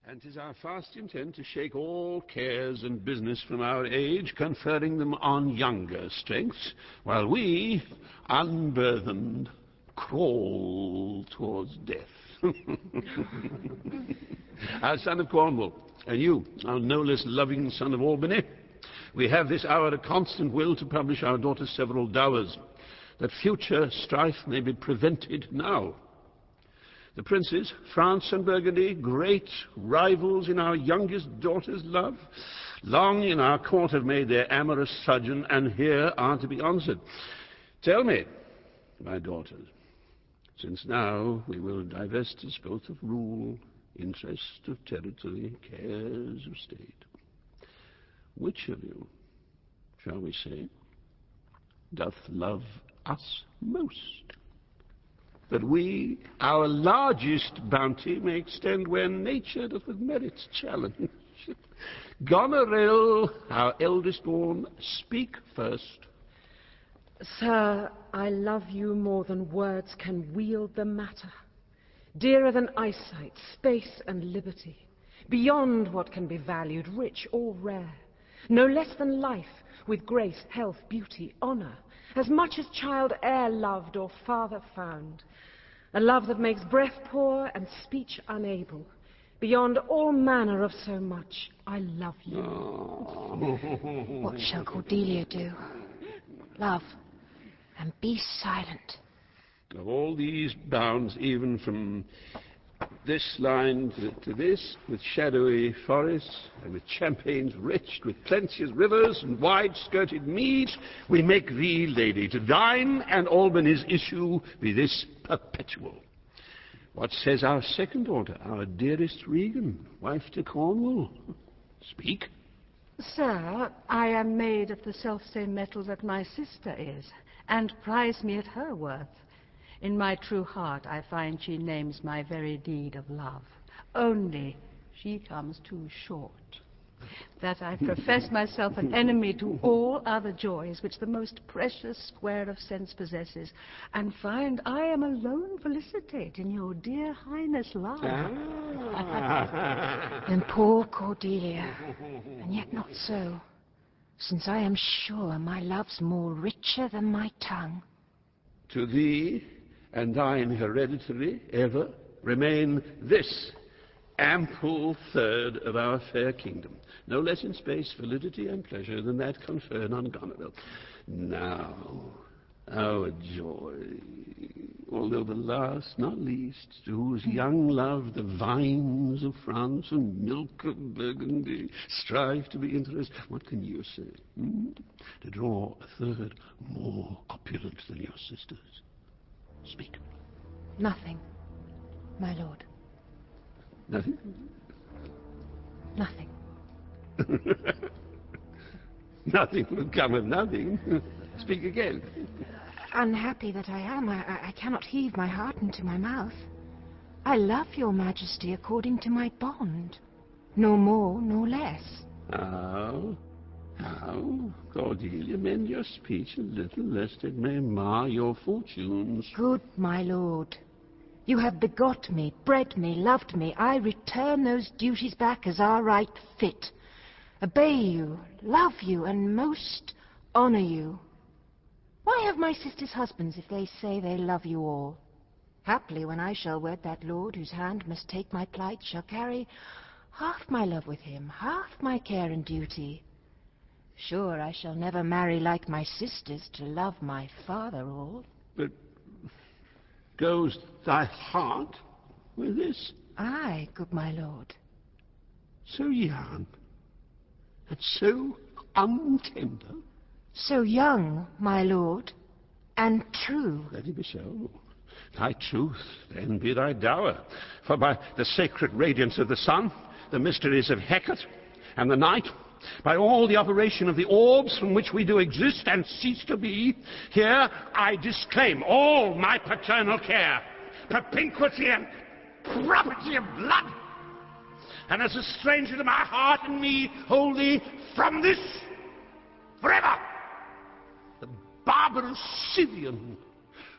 And 'tis our fast intent to shake all cares and business from our age, conferring them on younger strengths, while we, unburthened, crawl towards death. Our son of Cornwall, and you, our no less loving son of Albany, we have this hour a constant will to publish our daughter's several dowers, that future strife may be prevented now. The princes, France and Burgundy, great rivals in our youngest daughter's love, long in our court have made their amorous sojourn, and here are to be answered. Tell me, my daughters, since now we will divest us both of rule, interest of territory, cares of state, which of you, shall we say, doth love us most, that we our largest bounty may extend where nature doth with merits challenge? Goneril, our eldest born, speak first. Sir, I love you more than words can wield the matter, dearer than eyesight, space and liberty, beyond what can be valued, rich or rare, no less than life, with grace, health, beauty, honor, as much as child e'er loved or father found, a love that makes breath poor and speech unable. Beyond all manner of so much, I love you. What shall Cordelia do? Love, and be silent. Of all these bounds, even from this line to this, with shadowy forests, and with champaigns rich, with plenteous rivers and wide-skirted meads, we make thee lady to dine, and Albany's issue be this perpetual. What says our second daughter, our dearest Regan, wife to Cornwall? Speak. Sir, I am made of the selfsame metal that my sister is, and prize me at her worth. In my true heart I find she names my very deed of love. Only she comes too short. That I profess myself an enemy to all other joys which the most precious square of sense possesses, and find I am alone felicitate in your dear highness love. Then poor Cordelia, and yet not so, since I am sure my love's more richer than my tongue. To thee and thine hereditary ever remain this ample third of our fair kingdom, no less in space, validity, and pleasure than that conferred on Goneril. Now, our joy, although the last, not least, to whose young love the vines of France and milk of Burgundy strive to be interest, what can you say? To draw a third more opulent than your sisters? Speak. Nothing, my lord. Nothing? Nothing. Nothing will come of nothing. Speak again. Unhappy that I am, I cannot heave my heart into my mouth. I love your majesty according to my bond, no more nor less. How? Cordelia, mend your speech a little, lest it may mar your fortunes. Good my lord, you have begot me, bred me, loved me. I return those duties back as our right fit. Obey you, love you, and most honor you. Why have my sisters husbands if they say they love you all? Haply when I shall wed that lord whose hand must take my plight, shall carry half my love with him, half my care and duty. Sure I shall never marry like my sisters to love my father all. But goes thy heart with this? Aye, good my lord. So young, and so untender. So young, my lord, and true. Let it be so. Thy truth, then, be thy dower. For by the sacred radiance of the sun, the mysteries of Hecate and the night, by all the operation of the orbs from which we do exist and cease to be, here I disclaim all my paternal care, propinquity and property of blood, and as a stranger to my heart and me, hold thee from this forever. The barbarous Scythian,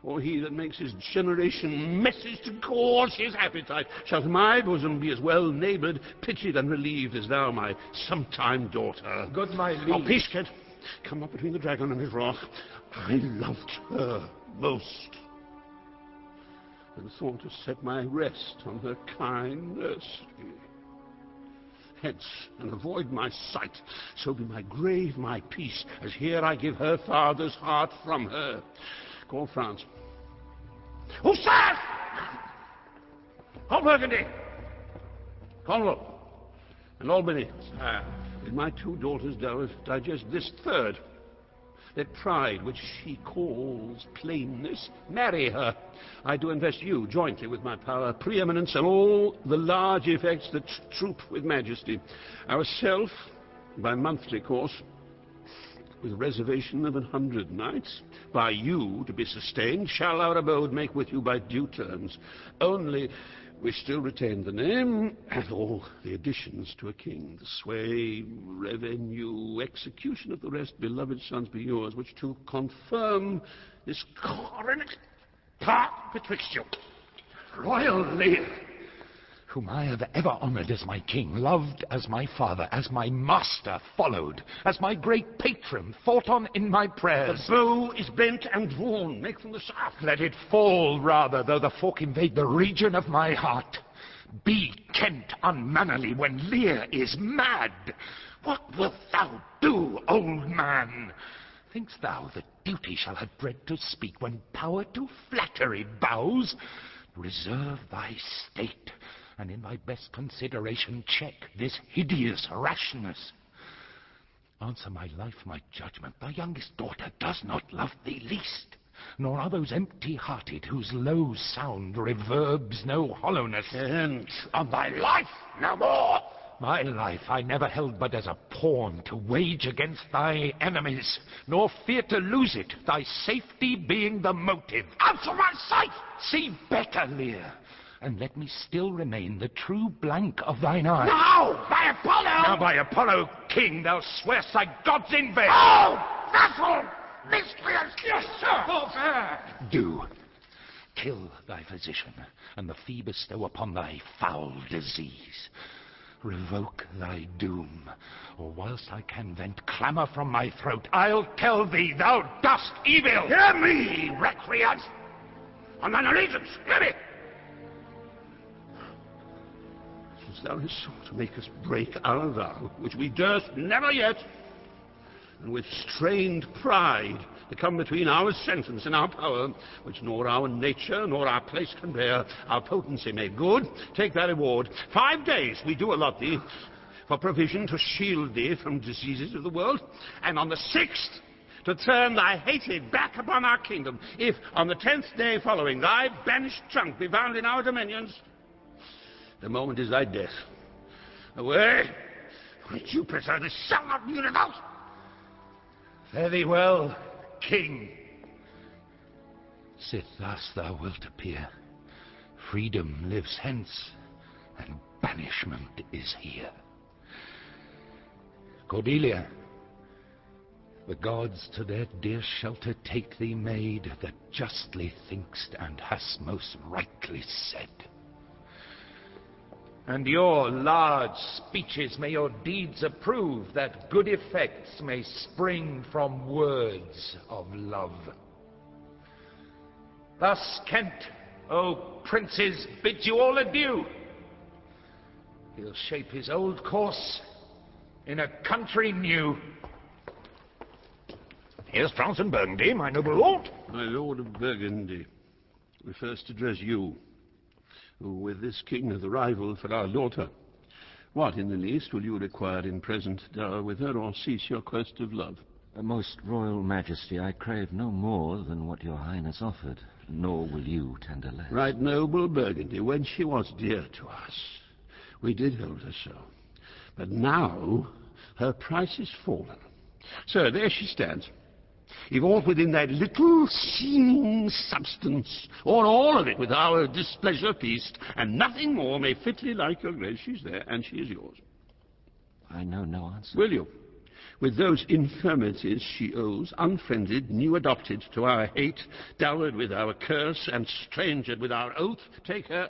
or he that makes his generation messes to gorge his appetite, shall to my bosom be as well neighboured, pitied, and relieved as thou, my sometime daughter. Good my liege. Oh, peace, kid. Come up between the dragon and his wrath. I loved her most, and thought to set my rest on her kind nursery. Hence, and avoid my sight, so be my grave my peace, as here I give her father's heart from her. Call France. Oh, sir! All Burgundy, Cornwall, and Albany. With my 2 daughters' dowers digest this 3rd. Let pride, which she calls plainness, marry her. I do invest you jointly with my power, preeminence, and all the large effects that troop with majesty. Ourself, by monthly course, with reservation of 100 knights, by you to be sustained, shall our abode make with you by due terms. Only we still retain the name and all the additions to a king, the sway, revenue, execution of the rest, beloved sons, be yours, which to confirm this coronet part betwixt you. Royal Lear, whom I have ever honoured as my king, loved as my father, as my master followed, as my great patron thought on in my prayers. The bow is bent and drawn. Make from the shaft. Let it fall, rather, though the fork invade the region of my heart. Be Kent unmannerly when Lear is mad. What wilt thou do, old man? Think'st thou that duty shall have bread to speak when power to flattery bows? Reserve thy state, and in thy best consideration check this hideous rashness. Answer my life, my judgment. Thy youngest daughter does not love thee least, nor are those empty-hearted whose low sound reverbs no hollowness. And on thy life no more. My life I never held but as a pawn to wage against thy enemies, nor fear to lose it, thy safety being the motive. Out of my sight! See better, Lear, and let me still remain the true blank of thine eye. Now, by Apollo! Now by Apollo, king, thou swear'st thy gods in vain. Oh, vassal! Miscreant! Yes, sir! Forbear! Do. Kill thy physician, and the fee bestow upon thy foul disease. Revoke thy doom, or whilst I can vent clamour from my throat, I'll tell thee thou dost evil. Hear me, recreant! On thine allegiance, hear me! Since thou hast sought to make us break our vow, which we durst never yet, and with strained pride to come between our sentence and our power, which nor our nature nor our place can bear, our potency made good, take thy reward. 5 days we do allot thee for provision to shield thee from diseases of the world, and on the 6th to turn thy hated back upon our kingdom. If on the 10th day following thy banished trunk be found in our dominions, the moment is thy death. Away, for Jupiter, the sun of the universe. Fare thee well, king. Sit thus thou wilt appear. Freedom lives hence, and banishment is here. Cordelia, the gods to their dear shelter take thee, maid, that justly think'st and hast most rightly said. And your large speeches may your deeds approve, that good effects may spring from words of love. Thus Kent, O princes, bids you all adieu. He'll shape his old course in a country new. Here's France and Burgundy, my noble lord. My lord of Burgundy, we first address you, who with this king hath a rival for our daughter. What, in the least, will you require in present dower with her, or cease your quest of love? Most royal majesty, I crave no more than what your highness offered, nor will you tender less. Right noble Burgundy, when she was dear to us, we did hold her so. But now her price is fallen. So there she stands. If aught within that little seeming substance, or all of it with our displeasure feast, and nothing more may fitly like your grace, she's there, and she is yours. I know no answer. Will you? with those infirmities she owes, unfriended, new adopted to our hate, dowered with our curse, and strangered with our oath, take her